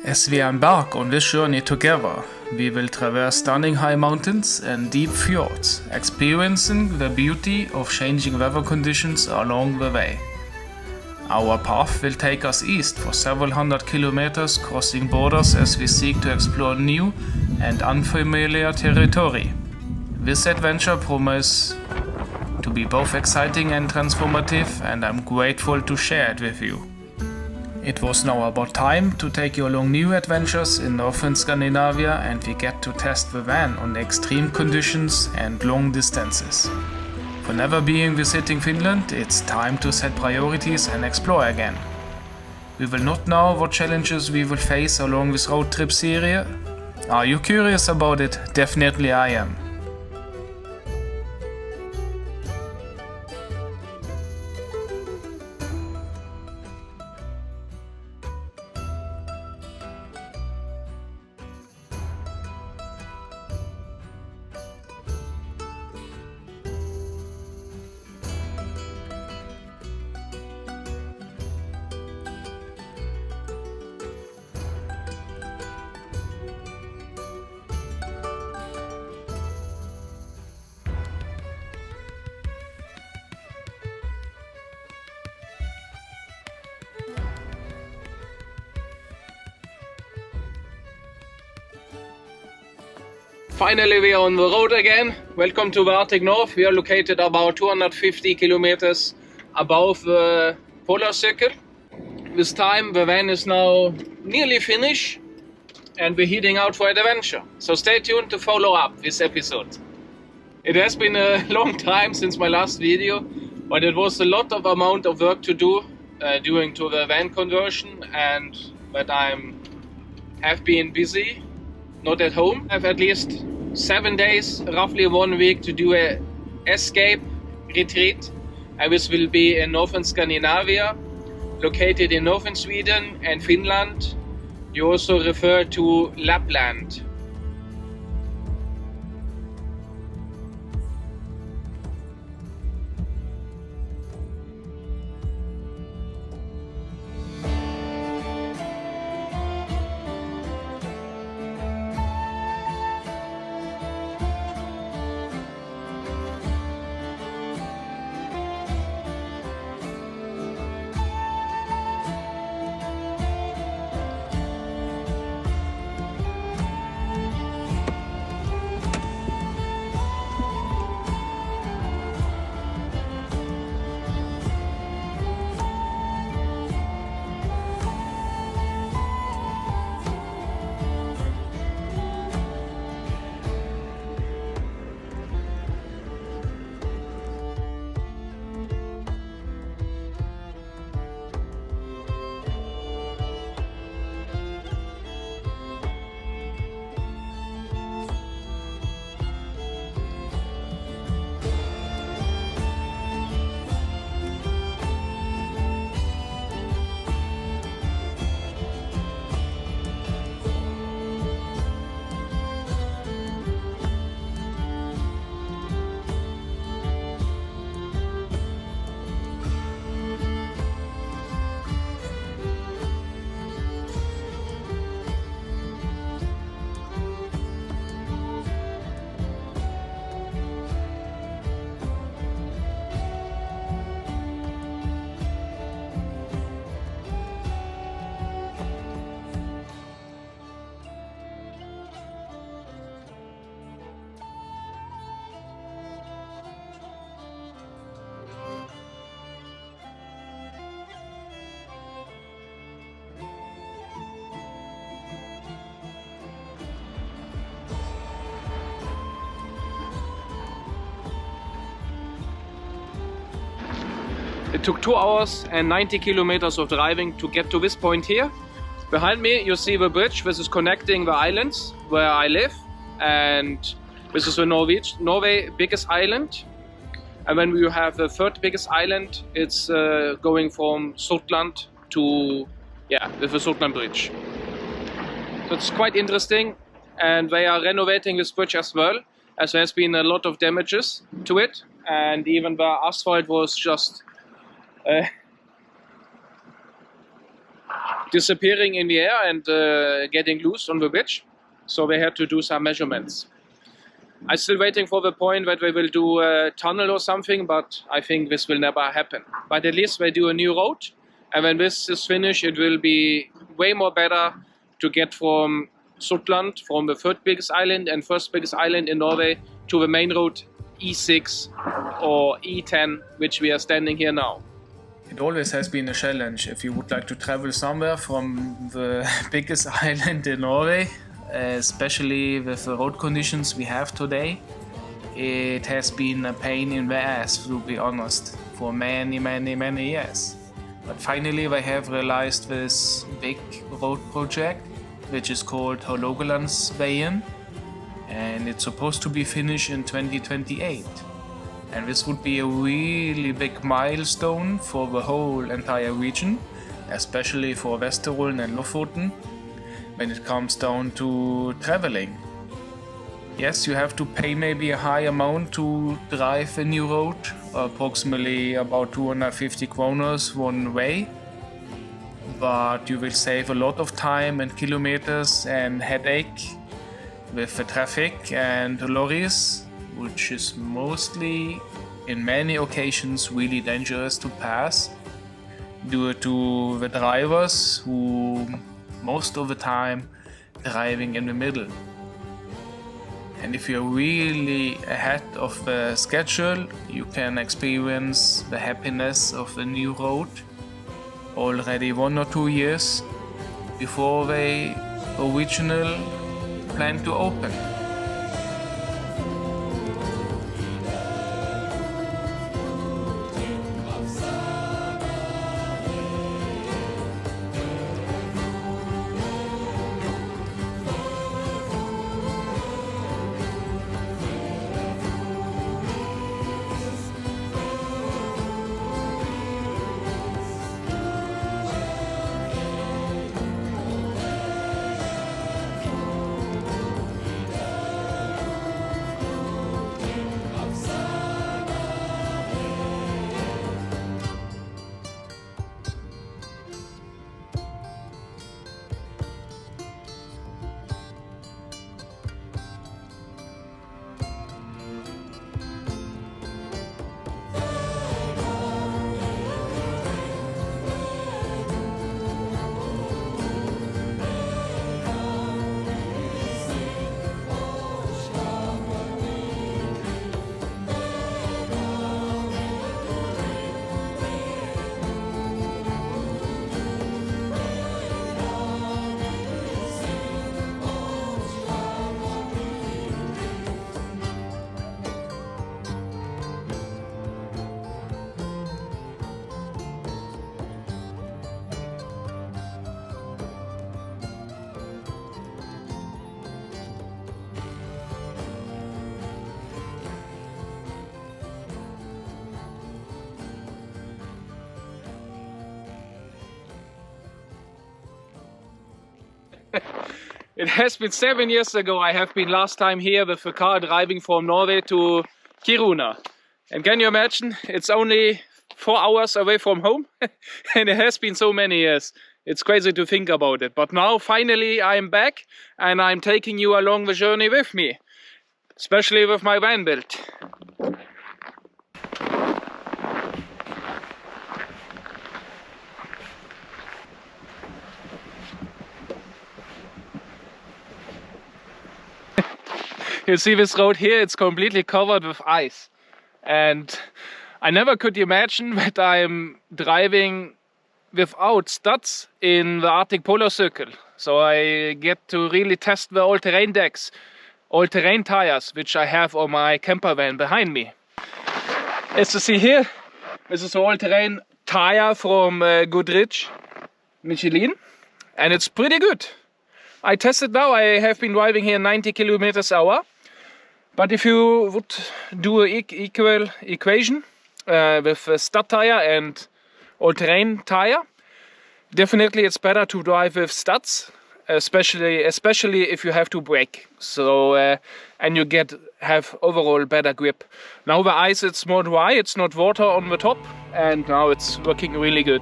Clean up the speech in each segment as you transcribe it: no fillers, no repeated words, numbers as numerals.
As we embark on this journey together, we will traverse stunning high mountains and deep fjords, experiencing the beauty of changing weather conditions along the way. Our path will take us east for several hundred kilometers, crossing borders as we seek to explore new and unfamiliar territory. This adventure promises to be both exciting and transformative, and I'm grateful to share it with you. It was now about time to take you along new adventures in Northern Scandinavia, and we get to test the van on extreme conditions and long distances. For never being visiting Finland, it's time to set priorities and explore again. We will not know what challenges we will face along this road trip series. Are you curious about it? Definitely I am. Finally, we are on the road again. Welcome to the Arctic North. We are located about 250 kilometers above the polar circle. This time the van is now nearly finished and we're heading out for an adventure. So stay tuned to follow up this episode. It has been a long time since my last video, but it was a lot of amount of work to do during to the van conversion, and that I have been busy, not at home. I have at least 7 days, roughly 1 week, to do a escape retreat, and this will be in Northern Scandinavia, located in northern Sweden and Finland. You also refer to Lapland. It took 2 hours and 90 kilometers of driving to get to this point here. Behind me you see the bridge. This is connecting the islands where I live, and this is the Norway biggest island. And when you have the third biggest island, it's going from Sortland to, with the Sortland bridge. So it's quite interesting, and they are renovating this bridge as well, as there has been a lot of damages to it, and even the asphalt was just disappearing in the air and getting loose on the bridge. So we had to do some measurements. I'm still waiting for the point that we will do a tunnel or something, but I think this will never happen. But at least we do a new road, and when this is finished, it will be way more better to get from Sutland, from the third biggest island and first biggest island in Norway, to the main road E6 or E10, which we are standing here now. It always has been a challenge if you would like to travel somewhere from the biggest island in Norway, especially with the road conditions we have today. It has been a pain in the ass, to be honest, for many years. But finally we have realized this big road project, which is called Hålogalandsveien, and it's supposed to be finished in 2028. And this would be a really big milestone for the whole entire region, especially for Vesterålen and Lofoten, when it comes down to traveling. Yes, you have to pay maybe a high amount to drive a new road, approximately about 250 kroners one way, but you will save a lot of time and kilometers and headache with the traffic and the lorries, which is mostly, in many occasions, really dangerous to pass due to the drivers who most of the time driving in the middle. And if you're really ahead of the schedule, you can experience the happiness of the new road already 1 or 2 years before the original plan to open. It has been 7 years ago I have been last time here with a car driving from Norway to Kiruna. And can you imagine, it's only 4 hours away from home and it has been so many years. It's crazy to think about it. But now finally I'm back and I'm taking you along the journey with me, especially with my van build. You see this road here, it's completely covered with ice. And I never could imagine that I'm driving without studs in the Arctic Polar Circle. So I get to really test the all-terrain decks, all-terrain tires, which I have on my camper van behind me. As you see here, this is an all-terrain tire from Goodrich Michelin, and it's pretty good. I tested now, I have been driving here 90 km/h. But if you would do an equal equation with a stud tire and all-terrain tire, definitely it's better to drive with studs, especially if you have to brake. So and you have overall better grip. Now the ice, it's more dry, it's not water on the top, and now it's working really good.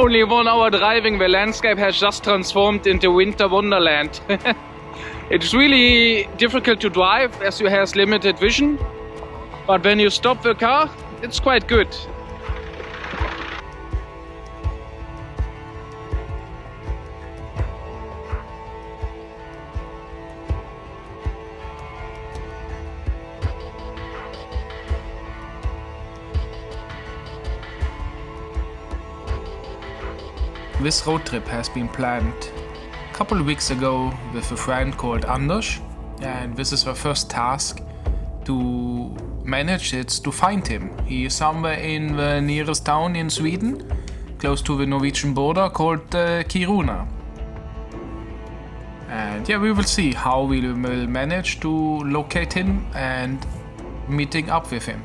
only 1 hour driving, the landscape has just transformed into winter wonderland. It's really difficult to drive as you have limited vision, but when you stop the car, it's quite good. This road trip has been planned a couple of weeks ago with a friend called Anders, and this is the first task to manage it, to find him. He is somewhere in the nearest town in Sweden, close to the Norwegian border, called Kiruna. And yeah, we will see how we will manage to locate him and meeting up with him.